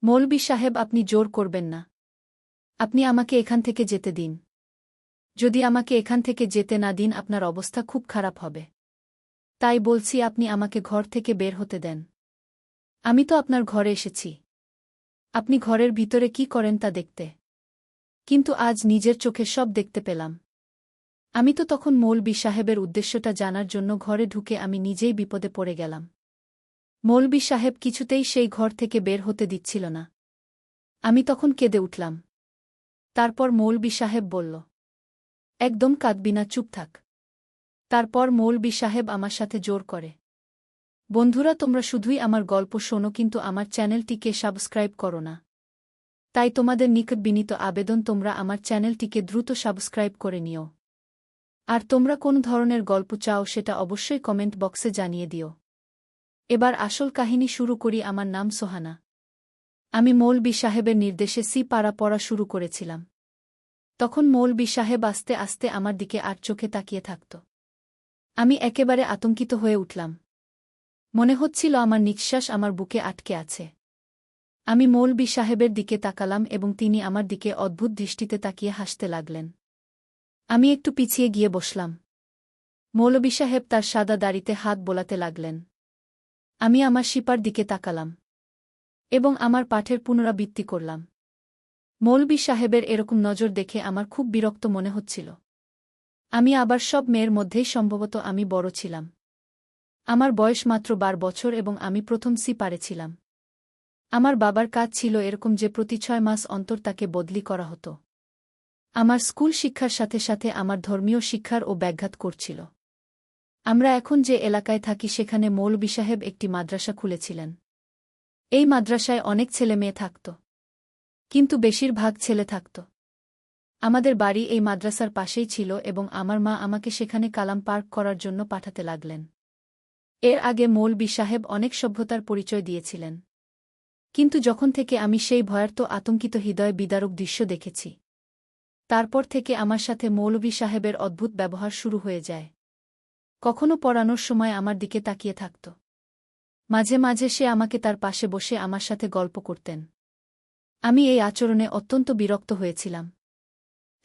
মৌলভী সাহেব, আপনি জোর করবেন না। আপনি আমাকে এখান থেকে যেতে দিন। যদি আমাকে এখান থেকে যেতে না দিন আপনার অবস্থা খুব খারাপ হবে। তাই বলছি আপনি আমাকে ঘর থেকে বের হতে দেন। আমি তো আপনার ঘরে এসেছি। আপনি ঘরের ভিতরে কি করেন তা দেখতে। কিন্তু আজ নিজের চোখে সব দেখতে পেলাম। আমি তো তখন মৌলভী সাহেবের উদ্দেশ্যটা জানার জন্য ঘরে ঢুকে আমি নিজেই বিপদে পড়ে গেলাম। মৌলভী সাহেব কিছুতেই সেই ঘর থেকে বের হতে দিচ্ছিল না। আমি তখন কেঁদে উঠলাম। তারপর মৌলভী সাহেব বলল, একদম কাঁদবি না, চুপ থাক। তারপর মৌলভী সাহেব আমার সাথে জোর করে, বন্ধুরা তোমরা শুধুই আমার গল্প শোনো কিন্তু আমার চ্যানেলটিকে সাবস্ক্রাইব করো না। তাই তোমাদের নিকট বিনীত আবেদন তোমরা আমার চ্যানেলটিকে দ্রুত সাবস্ক্রাইব করে নিও। আর তোমরা কোন ধরনের গল্প চাও সেটা অবশ্যই কমেন্ট বক্সে জানিয়ে দিও। এবার আসল কাহিনী শুরু করি। আমার নাম সোহানা। আমি মৌলভী সাহেবের নির্দেশে পাড়া পড়া শুরু করেছিলাম। তখন মৌলভী সাহেব আস্তে আস্তে আমার দিকে আর চোখে তাকিয়ে থাকত। আমি একেবারে আতঙ্কিত হয়ে উঠলাম। মনে হচ্ছিল আমার নিঃশ্বাস আমার বুকে আটকে আছে। আমি মৌলভী সাহেবের দিকে তাকালাম এবং তিনি আমার দিকে অদ্ভুত দৃষ্টিতে তাকিয়ে হাসতে লাগলেন। আমি একটু পিছিয়ে গিয়ে বসলাম। মৌলভী সাহেব তার সাদা দাড়িতে হাত বোলাতে লাগলেন। আমি আমার শিপার দিকে তাকালাম এবং আমার পাঠের পুনরাবৃত্তি করলাম। মৌলভী সাহেবের এরকম নজর দেখে আমার খুব বিরক্ত মনে হচ্ছিল। আমি আবার সব মেয়ের মধ্যেই সম্ভবত আমি বড় ছিলাম। আমার বয়স মাত্র 12 বছর এবং আমি প্রথম পারেছিলাম। আমার বাবার কাজ ছিল এরকম যে প্রতি 6 মাস অন্তর তাকে বদলি করা হতো। আমার স্কুল শিক্ষার সাথে সাথে আমার ধর্মীয় শিক্ষারও ব্যাঘাত করছিল। আমরা এখন যে এলাকায় থাকি সেখানে মৌলভী সাহেব একটি মাদ্রাসা খুলেছিলেন। এই মাদ্রাসায় অনেক ছেলে মেয়ে থাকত, কিন্তু বেশিরভাগ ছেলে থাকত। আমাদের বাড়ি এই মাদ্রাসার পাশেই ছিল এবং আমার মা আমাকে সেখানে কালাম পাঠ করার জন্য পাঠাতে লাগলেন। এর আগে মৌলভী সাহেব অনেক সভ্যতার পরিচয় দিয়েছিলেন। কিন্তু যখন থেকে আমি সেই ভয়ার্ত আতঙ্কিত হৃদয় বিদারক দৃশ্য দেখেছি, তারপর থেকে আমার সাথে মৌলভী সাহেবের অদ্ভুত ব্যবহার শুরু হয়ে যায়। কখনো পড়ানোর সময় আমার দিকে তাকিয়ে থাকত। মাঝে মাঝে সে আমাকে তার পাশে বসে আমার সাথে গল্প করতেন। আমি এই আচরণে অত্যন্ত বিরক্ত হয়েছিলাম।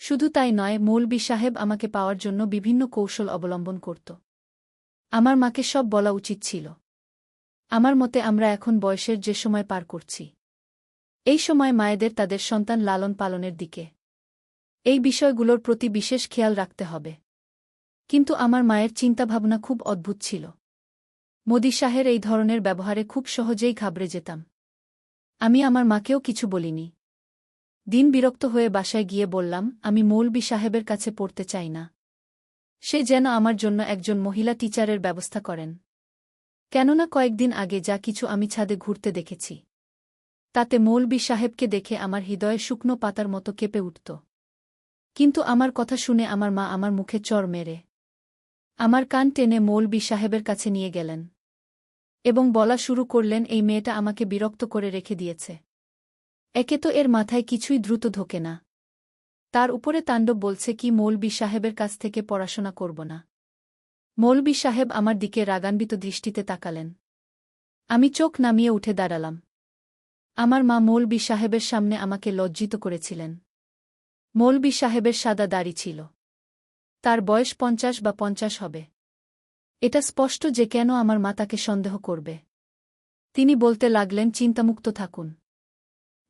শুধু তাই নয়, মৌলভী সাহেব আমাকে পাওয়ার জন্য বিভিন্ন কৌশল অবলম্বন করত। আমার মাকে সব বলা উচিত ছিল। আমার মতে আমরা এখন বয়সের যে সময় পার করছি, এই সময় মায়েদের তাদের সন্তান লালন পালনের দিকে এই বিষয়গুলোর প্রতি বিশেষ খেয়াল রাখতে হবে। কিন্তু আমার মায়ের চিন্তাভাবনা খুব অদ্ভুত ছিল। মোদি শাহের এই ধরনের ব্যবহারে খুব সহজেই ঘাবড়ে যেতাম। আমি আমার মাকেও কিছু বলিনি। দিন বিরক্ত হয়ে বাসায় গিয়ে বললাম, আমি মৌলভী সাহেবের কাছে পড়তে চাই না। সে যেন আমার জন্য একজন মহিলা টিচারের ব্যবস্থা করেন। কেননা কয়েকদিন আগে যা কিছু আমি ছাদে ঘুরতে দেখেছি, তাতে মৌলভী সাহেবকে দেখে আমার হৃদয়ে শুকনো পাতার মতো কেঁপে উঠত। কিন্তু আমার কথা শুনে আমার মা আমার মুখে চড় মেরে আমার কান টেনে মৌলভী সাহেবের কাছে নিয়ে গেলেন এবং বলা শুরু করলেন, এই মেয়েটা আমাকে বিরক্ত করে রেখে দিয়েছে। একে তো এর মাথায় কিছুই দ্রুত ঢোকে না, তার উপরে তাণ্ডব বলছে কি মৌলভী সাহেবের কাছ থেকে পড়াশোনা করব না। মৌলভী সাহেব আমার দিকে রাগান্বিত দৃষ্টিতে তাকালেন। আমি চোখ নামিয়ে উঠে দাঁড়ালাম। আমার মা মৌলভী সাহেবের সামনে আমাকে লজ্জিত করেছিলেন। মৌলভী সাহেবের সাদা দাড়ি ছিল। তার বয়স 50 বা 50 হবে। এটা স্পষ্ট যে কেন আমার মা তাকে সন্দেহ করবে। তিনি বলতে লাগলেন, চিন্তামুক্ত থাকুন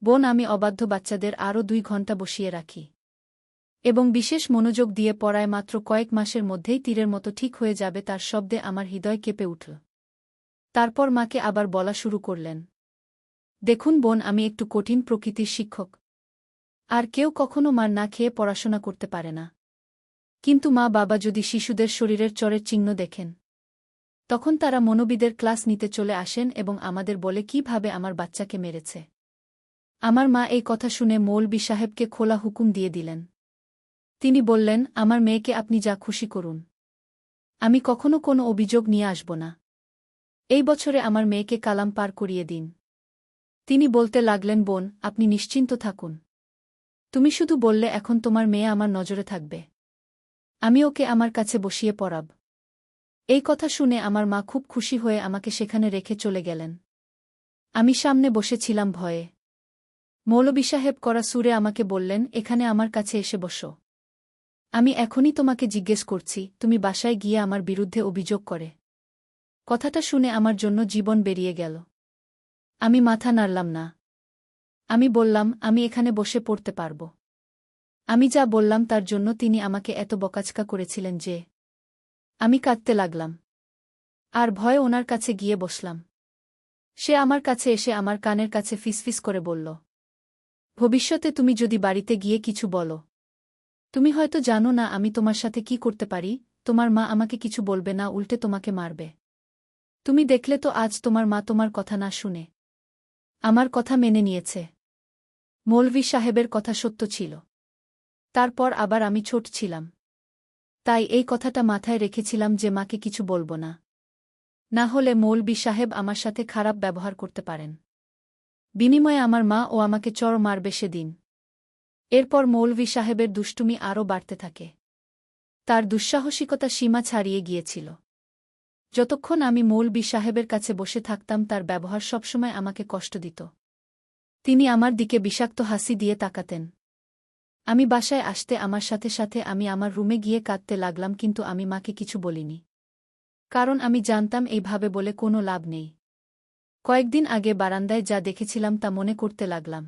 বোন, আমি অবাধ্য বাচ্চাদের আরও 2 ঘন্টা বসিয়ে রাখি এবং বিশেষ মনোযোগ দিয়ে পড়ায় মাত্র কয়েক মাসের মধ্যেই তীরের মতো ঠিক হয়ে যাবে। তার শব্দে আমার হৃদয় কেঁপে উঠল। তারপর মাকে আবার বলা শুরু করলেন, দেখুন বোন, আমি একটু কঠিন প্রকৃতির শিক্ষক। আর কেউ কখনো মার না খেয়ে পড়াশোনা করতে পারে না। কিন্তু মা বাবা যদি শিশুদের শরীরের চরের চিহ্ন দেখেন, তখন তারা মনোবিদের ক্লাস নিতে চলে আসেন এবং আমাদের বলে কিভাবে আমার বাচ্চাকে মেরেছে। আমার মা এই কথা শুনে মৌলভী সাহেবকে খোলা হুকুম দিয়ে দিলেন। তিনি বললেন, আমার মেয়েকে আপনি যা খুশি করুন, আমি কখনো কোনো অভিযোগ নিয়ে আসব না। এই বছরে আমার মেয়েকে কালাম পার করিয়ে দিন। তিনি বলতে লাগলেন, বোন, আপনি নিশ্চিন্ত থাকুন। তুমি শুধু বললে এখন তোমার মেয়ে আমার নজরে থাকবে। আমি ওকে আমার কাছে বসিয়ে পড়াব। এই কথা শুনে আমার মা খুব খুশি হয়ে আমাকে সেখানে রেখে চলে গেলেন। আমি সামনে বসেছিলাম ভয়ে। মৌলভী সাহেব কড়া সুরে আমাকে বললেন, এখানে আমার কাছে এসে বসো। আমি এখনই তোমাকে জিজ্ঞেস করছি, তুমি বাসায় গিয়ে আমার বিরুদ্ধে অভিযোগ করে। কথাটা শুনে আমার জন্য জীবন বেরিয়ে গেল। আমি মাথা নাড়লাম না। আমি বললাম, আমি এখানে বসে পড়তে পারব। আমি যা বললাম তার জন্য তিনি আমাকে এত বকাঝকা করেছিলেন যে আমি কাঁদতে লাগলাম। আর ভয়ে ওনার কাছে গিয়ে বসলাম। সে আমার কাছে এসে আমার কানের কাছে ফিসফিস করে বলল, ভবিষ্যতে তুমি যদি বাড়িতে গিয়ে কিছু বলো, তুমি হয়তো জানো না আমি তোমার সাথে কি করতে পারি। তোমার মা আমাকে কিছু বলবে না, উল্টে তোমাকে মারবে। তুমি দেখলে তো আজ তোমার মা তোমার কথা না শুনে আমার কথা মেনে নিয়েছে। মৌলভী সাহেবের কথা সত্য ছিল। তারপর আবার আমি ছোট ছিলাম, তাই এই কথাটা মাথায় রেখেছিলাম যে মাকে কিছু বলবো না, না হলে মৌলভী সাহেব আমার সাথে খারাপ ব্যবহার করতে পারেন। বিনিময়ে আমার মা ও আমাকে চড় মারবে সেদিন। এরপর মৌলভী সাহেবের দুষ্টুমি আরও বাড়তে থাকে। তার দুঃসাহসিকতা সীমা ছাড়িয়ে গিয়েছিল। যতক্ষণ আমি মৌলভী সাহেবের কাছে বসে থাকতাম তার ব্যবহার সবসময় আমাকে কষ্ট দিত। তিনি আমার দিকে বিষাক্ত হাসি দিয়ে তাকাতেন। আমি বাসায় আসতে আমার সাথে সাথে আমি আমার রুমে গিয়ে কাঁদতে লাগলাম, কিন্তু আমি মাকে কিছু বলিনি। কারণ আমি জানতাম এইভাবে বলে কোনো লাভ নেই। কয়েকদিন আগে বারান্দায় যা দেখেছিলাম তা মনে করতে লাগলাম।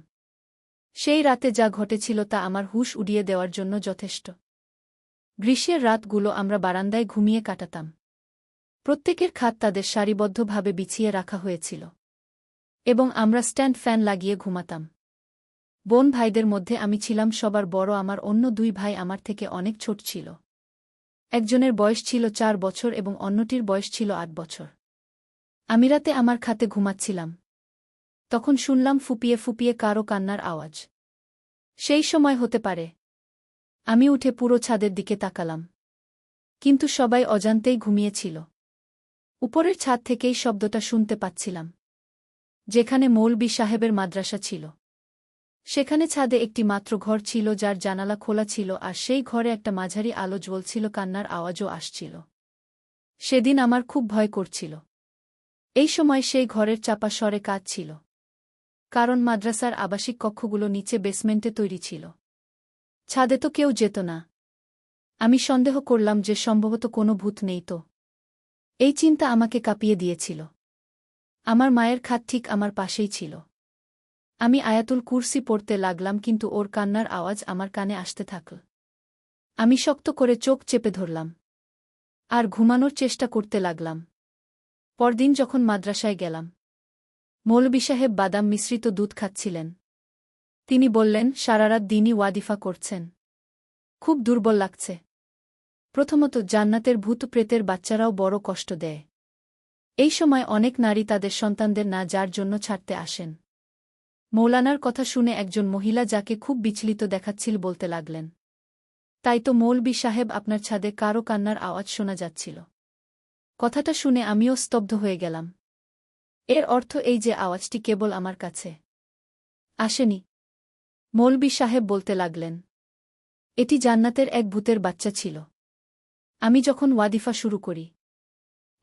সেই রাতে যা ঘটেছিল তা আমার হুঁশ উড়িয়ে দেওয়ার জন্য যথেষ্ট। গ্রীষ্মের রাতগুলো আমরা বারান্দায় ঘুমিয়ে কাটাতাম। প্রত্যেকের খাট তাদের সারিবদ্ধভাবে বিছিয়ে রাখা হয়েছিল এবং আমরা স্ট্যান্ড ফ্যান লাগিয়ে ঘুমাতাম। বোন ভাইদের মধ্যে আমি ছিলাম সবার বড়। আমার অন্য দুই ভাই আমার থেকে অনেক ছোট ছিল। একজনের বয়স ছিল 4 বছর এবং অন্যটির বয়স ছিল 8 বছর। আমি রাতে আমার খাটে ঘুমাচ্ছিলাম। তখন শুনলাম ফুপিয়ে ফুপিয়ে কারো কান্নার আওয়াজ। সেই সময় হতে পারে। আমি উঠে পুরো ছাদের দিকে তাকালাম, কিন্তু সবাই অজান্তেই ঘুমিয়েছিল। উপরের ছাদ থেকেই শব্দটা শুনতে পাচ্ছিলাম। যেখানে মৌলভী সাহেবের মাদ্রাসা ছিল সেখানে ছাদে একটি মাত্র ঘর ছিল যার জানালা খোলা ছিল, আর সেই ঘরে একটা মাঝারি আলো জ্বলছিল। কান্নার আওয়াজও আসছিল। সেদিন আমার খুব ভয় করছিল। এই সময় সেই ঘরের চাপা স্বরে কাজ ছিল, কারণ মাদ্রাসার আবাসিক কক্ষগুলো নিচে বেসমেন্টে তৈরি ছিল। ছাদে তো কেউ যেত না। আমি সন্দেহ করলাম যে সম্ভবত কোনো ভূত নেই তো। এই চিন্তা আমাকে কাঁপিয়ে দিয়েছিল। আমার মায়ের খাট ঠিক আমার পাশেই ছিল। আমি আয়াতুল কুরসি পড়তে লাগলাম, কিন্তু ওর কান্নার আওয়াজ আমার কানে আসতে থাকল। আমি শক্ত করে চোখ চেপে ধরলাম আর ঘুমানোর চেষ্টা করতে লাগলাম। পরদিন যখন মাদ্রাসায় গেলাম, মৌলভী সাহেব বাদাম মিশ্রিত দুধ খাচ্ছিলেন। তিনি বললেন, সারারাত দিনই ওয়াদিফা করছেন, খুব দুর্বল লাগছে। প্রথমত, জান্নাতের ভূত প্রেতের বাচ্চারাও বড় কষ্ট দেয়। এই সময় অনেক নারী তাদের সন্তানদের না যার জন্য ছাড়তে আসেন। মৌলানার কথা শুনে একজন মহিলা যাকে খুব বিচলিত দেখাচ্ছিল বলতে লাগলেন, তাই তো মৌলভী সাহেব, আপনার ছাদে কারো কান্নার আওয়াজ শোনা যাচ্ছিল। কথাটা শুনে আমিও স্তব্ধ হয়ে গেলাম। এর অর্থ এই যে আওয়াজটি কেবল আমার কাছে আসেনি। মৌলভী সাহেব বলতে লাগলেন, এটি জান্নাতের এক ভূতের বাচ্চা ছিল। আমি যখন ওয়াদিফা শুরু করি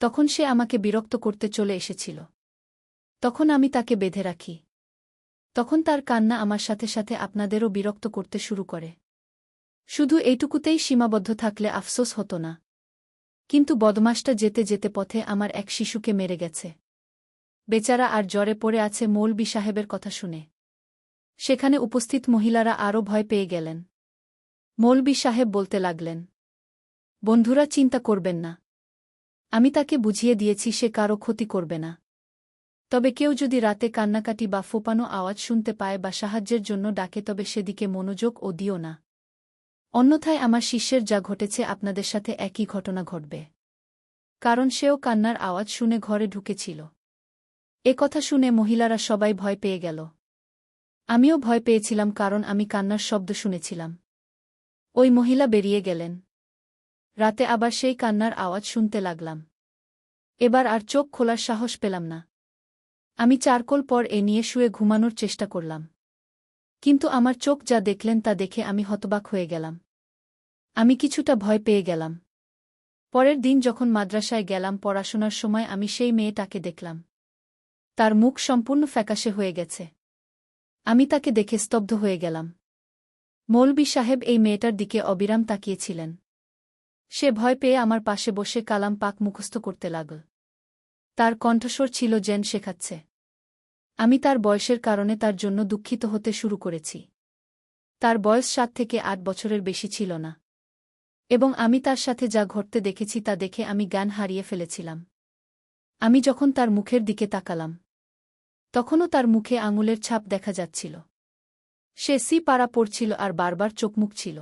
তখন সে আমাকে বিরক্ত করতে চলে এসেছিল। তখন আমি তাকে বেঁধে রাখি। তখন তার কান্না আমার সাথে সাথে আপনাদেরও বিরক্ত করতে শুরু করে। শুধু এইটুকুতেই সীমাবদ্ধ থাকলে আফসোস হতো না, কিন্তু বদমাসটা যেতে যেতে পথে আমার এক শিশুকে মেরে গেছে। বেচারা আর জ্বরে পড়ে আছে। মৌলভী সাহেবের কথা শুনে সেখানে উপস্থিত মহিলারা আরও ভয় পেয়ে গেলেন। মৌলভী সাহেব বলতে লাগলেন, বন্ধুরা, চিন্তা করবেন না। আমি তাকে বুঝিয়ে দিয়েছি সে কারো ক্ষতি করবে না। তবে কেউ যদি রাতে কান্নাকাটি বা ফোপানো আওয়াজ শুনতে পায় বা সাহায্যের জন্য ডাকে তবে সেদিকে মনোযোগ ও দিও না। অন্যথায় আমার শিষ্যের যা ঘটেছে আপনাদের সাথে একই ঘটনা ঘটবে। কারণ সেও কান্নার আওয়াজ শুনে ঘরে ঢুকেছিল। এ কথা শুনে মহিলারা সবাই ভয় পেয়ে গেল। আমিও ভয় পেয়েছিলাম, কারণ আমি কান্নার শব্দ শুনেছিলাম। ওই মহিলা বেরিয়ে গেলেন। রাতে আবার সেই কান্নার আওয়াজ শুনতে লাগলাম। এবার আর চোখ খোলার সাহস পেলাম না। আমি চারকোল পর এ নিয়ে শুয়ে ঘুমানোর চেষ্টা করলাম, কিন্তু আমার চোখ যা দেখলেন তা দেখে আমি হতবাক হয়ে গেলাম। আমি কিছুটা ভয় পেয়ে গেলাম। পরের দিন যখন মাদ্রাসায় গেলাম পড়াশোনার সময়, আমি সেই মেয়েটাকে দেখলাম। তার মুখ সম্পূর্ণ ফ্যাকাশে হয়ে গেছে। আমি তাকে দেখে স্তব্ধ হয়ে গেলাম। মৌলভী সাহেব এই মেয়েটার দিকে অবিরাম তাকিয়েছিলেন। সে ভয় পেয়ে আমার পাশে বসে কালাম পাক মুখস্থ করতে লাগল। তার কণ্ঠস্বর ছিল যেন শেখাচ্ছে। আমি তার বয়সের কারণে তার জন্য দুঃখিত হতে শুরু করেছি। তার বয়স 7 থেকে 8 বছরের বেশি ছিল না। এবং আমি তার সাথে যা ঘটতে দেখেছি তা দেখে আমি জ্ঞান হারিয়ে ফেলেছিলাম। আমি যখন তার মুখের দিকে তাকালাম, তখনও তার মুখে আঙুলের ছাপ দেখা যাচ্ছিল। সে পাড়া পড়ছিল আর বারবার চোখমুখ ছিল।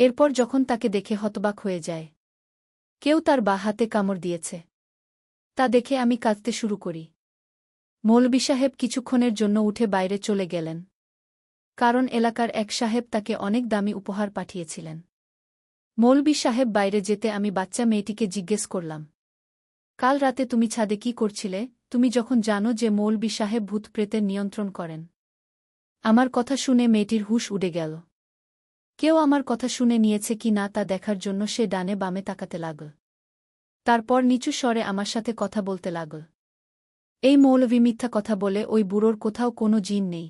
এরপর যখন তাকে দেখে হতবাক হয়ে যায়, কেউ তার বাঁ হাতে কামড় দিয়েছে, তা দেখে আমি কাঁদতে শুরু করি। মৌলভী সাহেব কিছুক্ষণের জন্য উঠে বাইরে চলে গেলেন, কারণ এলাকার এক সাহেব তাকে অনেক দামি উপহার পাঠিয়েছিলেন। মৌলভী সাহেব বাইরে যেতে আমি বাচ্চা মেয়েটিকে জিজ্ঞেস করলাম, কাল রাতে তুমি ছাদে কি করছিলে, তুমি যখন জানো যে মৌলভী সাহেব ভূত প্রেতের নিয়ন্ত্রণ করেন? আমার কথা শুনে মেয়েটির হুঁশ উড়ে গেল। কেউ আমার কথা শুনে নিয়েছে কি না তা দেখার জন্য সে ডানে বামে তাকাতে লাগল। তারপর নিচু স্বরে আমার সাথে কথা বলতে লাগল। এই মৌলভী মিথ্যা কথা বলে, ওই বুড়োর কোথাও কোনো জিন নেই।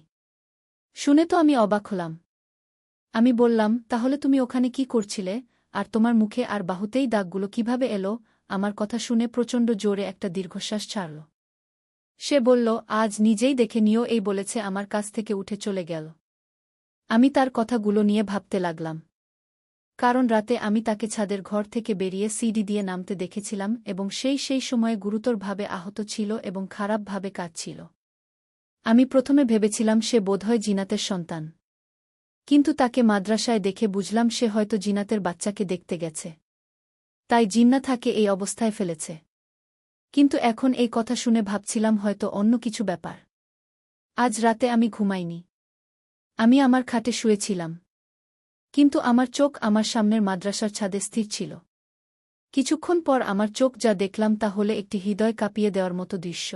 শুনে তো আমি অবাক হলাম। আমি বললাম, তাহলে তুমি ওখানে কি করছিলে, আর তোমার মুখে আর বাহুতেই দাগগুলো কিভাবে এলো? আমার কথা শুনে প্রচণ্ড জোরে একটা দীর্ঘশ্বাস ছাড়ল। সে বলল, আজ নিজেই দেখে নিও, এই বলেছে আমার কাছ থেকে উঠে চলে গেল। আমি তার কথাগুলো নিয়ে ভাবতে লাগলাম, কারণ রাতে আমি তাকে ছাদের ঘর থেকে বেরিয়ে সিঁড়ি দিয়ে নামতে দেখেছিলাম এবং সেই সময়ে গুরুতরভাবে আহত ছিল এবং খারাপভাবে কাঁদছিল। আমি প্রথমে ভেবেছিলাম সে বোধহয় জিনাতের সন্তান, কিন্তু তাকে মাদ্রাসায় দেখে বুঝলাম সে হয়তো জিনাতের বাচ্চাকে দেখতে গেছে, তাই জিন্না তাকে এই অবস্থায় ফেলেছে। কিন্তু এখন এই কথা শুনে ভাবছিলাম হয়তো অন্য কিছু ব্যাপার। আজ রাতে আমি ঘুমাইনি। আমি আমার খাটে শুয়েছিলাম, কিন্তু আমার চোখ আমার সামনের মাদ্রাসার ছাদে স্থির ছিল। কিছুক্ষণ পর আমার চোখ যা দেখলাম তা হলে একটি হৃদয় কাঁপিয়ে দেওয়ার মতো দৃশ্য।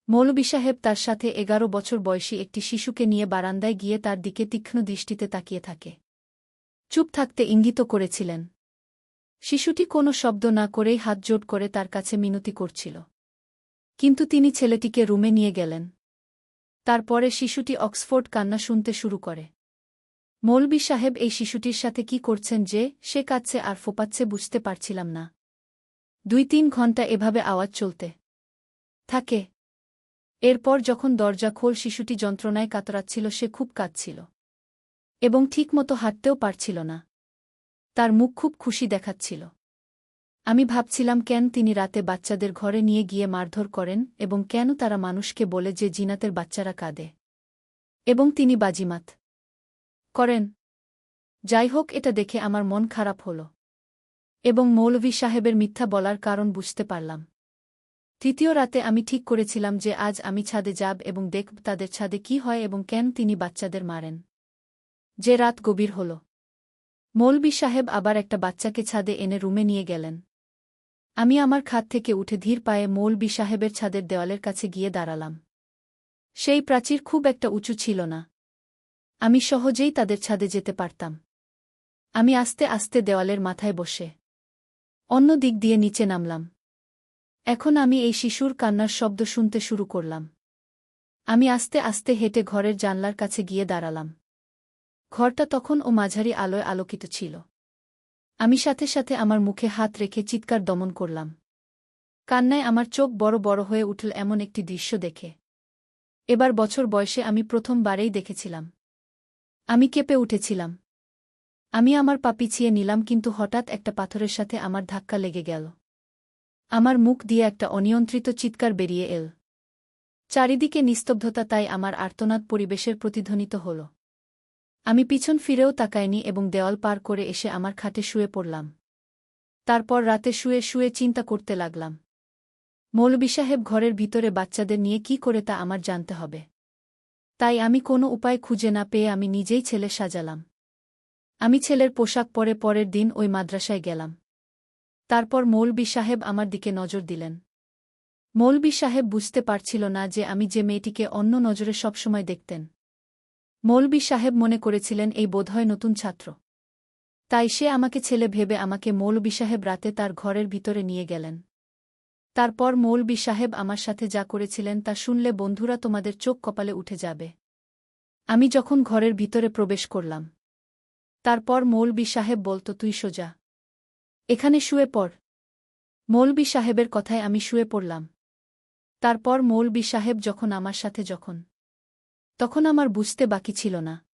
মৌলভী সাহেব তার সাথে 11 বছর বয়সী একটি শিশুকে নিয়ে বারান্দায় গিয়ে তার দিকে তীক্ষ্ণ দৃষ্টিতে তাকিয়ে থাকে। চুপ থাকতে ইঙ্গিত করেছিলেন। শিশুটি কোনো শব্দ না করেই হাত জোড় করে তার কাছে মিনতি করছিল। কিন্তু তিনি ছেলেটিকে রুমে নিয়ে গেলেন। তারপরে শিশুটি অক্সফোর্ড কান্না শুনতে শুরু করে। মৌলভী সাহেব এই শিশুটির সাথে কি করছেন যে সে কাঁদছে আর ফোঁপাচ্ছে বুঝতে পারছিলাম না। 2-3 ঘণ্টা এভাবে আওয়াজ চলতে থাকে। এরপর যখন দরজা খোল, শিশুটি যন্ত্রণায় কাতরাচ্ছিল, সে খুব কাঁদছিল এবং ঠিকমতো হাঁটতেও পারছিল না। তার মুখ খুব খুশি দেখাচ্ছিল। আমি ভাবছিলাম কেন তিনি রাতে বাচ্চাদের ঘরে নিয়ে গিয়ে মারধর করেন এবং কেন তারা মানুষকে বলে যে জিনাতের বাচ্চারা কাঁদে এবং তিনি বাজিমাত করেন। যাই হোক, এটা দেখে আমার মন খারাপ হল এবং মৌলভী সাহেবের মিথ্যা বলার কারণ বুঝতে পারলাম। তৃতীয় রাতে আমি ঠিক করেছিলাম যে আজ আমি ছাদে যাব এবং দেখব তাদের ছাদে কি হয় এবং কেন তিনি বাচ্চাদের মারেন। যে রাত গভীর হল, মৌলভী সাহেব আবার একটা বাচ্চাকে ছাদে এনে রুমে নিয়ে গেলেন। আমি আমার খাট থেকে উঠে ধীর পায়ে মৌলভী সাহেবের ছাদের দেওয়ালের কাছে গিয়ে দাঁড়ালাম। সেই প্রাচীর খুব একটা উঁচু ছিল না। আমি সহজেই তাদের ছাদে যেতে পারতাম। আমি আস্তে আস্তে দেওয়ালের মাথায় বসে অন্য দিক দিয়ে নিচে নামলাম। এখন আমি এই শিশুর কান্নার শব্দ শুনতে শুরু করলাম। আমি আস্তে আস্তে হেঁটে ঘরের জানলার কাছে গিয়ে দাঁড়ালাম। ঘরটা তখন মাঝারি আলোয় আলোকিত ছিল। আমি সাথে সাথে আমার মুখে হাত রেখে চিৎকার দমন করলাম। কান্নায় আমার চোখ বড় বড় হয়ে উঠল এমন একটি দৃশ্য দেখে। এবার বছর বয়সে আমি প্রথমবারেই দেখেছিলাম। আমি কেঁপে উঠেছিলাম। আমি আমার পা পিছিয়ে নিলাম, কিন্তু হঠাৎ একটা পাথরের সাথে আমার ধাক্কা লেগে গেল। আমার মুখ দিয়ে একটা অনিয়ন্ত্রিত চিৎকার বেরিয়ে এল। চারিদিকে নিস্তব্ধতা, তাই আমার আর্তনাদ পরিবেশের প্রতিধ্বনিত হল। আমি পিছন ফিরেও তাকাইনি এবং দেওয়াল পার করে এসে আমার খাটে শুয়ে পড়লাম। তারপর রাতে শুয়ে শুয়ে চিন্তা করতে লাগলাম, মৌলভী সাহেব ঘরের ভিতরে বাচ্চাদের নিয়ে কি করে তা আমার জানতে হবে। তাই আমি কোনো উপায় খুঁজে না পেয়ে আমি নিজেই ছেলে সাজালাম। আমি ছেলের পোশাক পরে পরের দিন ওই মাদ্রাসায় গেলাম। তারপর মৌলভী সাহেব আমার দিকে নজর দিলেন। মৌলভী সাহেব বুঝতে পারছিল না যে আমি যে মেয়েটিকে অন্য নজরে সবসময় দেখতেন। মৌলভী সাহেব মনে করেছিলেন এই বোধহয় নতুন ছাত্র, তাই সে আমাকে ছেলে ভেবে আমাকে মৌলভী সাহেব রাতে তার ঘরের ভিতরে নিয়ে গেলেন। তারপর মৌলভী সাহেব আমার সাথে যা করেছিলেন তা শুনলে বন্ধুরা তোমাদের চোখ কপালে উঠে যাবে। আমি যখন ঘরের ভিতরে প্রবেশ করলাম, তারপর মৌলবি সাহেব বলত, তুই সোজা এখানে শুয়ে পড়। মৌলবি সাহেবের কথায় আমি শুয়ে পড়লাম। তারপর মৌলবি সাহেব যখন আমার সাথে তখন আমার বুঝতে বাকি ছিল না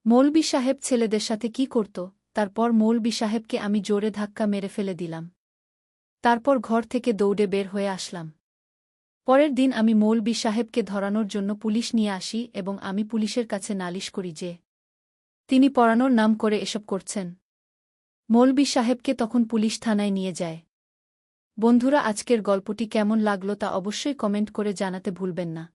মৌলবি সাহেব ছেলেদের সাথে কি করত। তারপর মৌলবি সাহেবকে আমি জোরে ধাক্কা মেরে ফেলে দিলাম। তারপর ঘর থেকে দৌড়ে বের হয়ে আসলাম। পরের দিন আমি মৌলবি সাহেবকে ধরানোর জন্য পুলিশ নিয়ে আসি এবং আমি পুলিশের কাছে নালিশ করি যে তিনি পড়ানোর নাম করে এসব করছেন। মৌলবি সাহেবকে তখন পুলিশ থানায় নিয়ে যায়। বন্ধুরা, আজকের গল্পটি কেমন লাগলো তা অবশ্যই কমেন্ট করে জানাতে ভুলবেন না।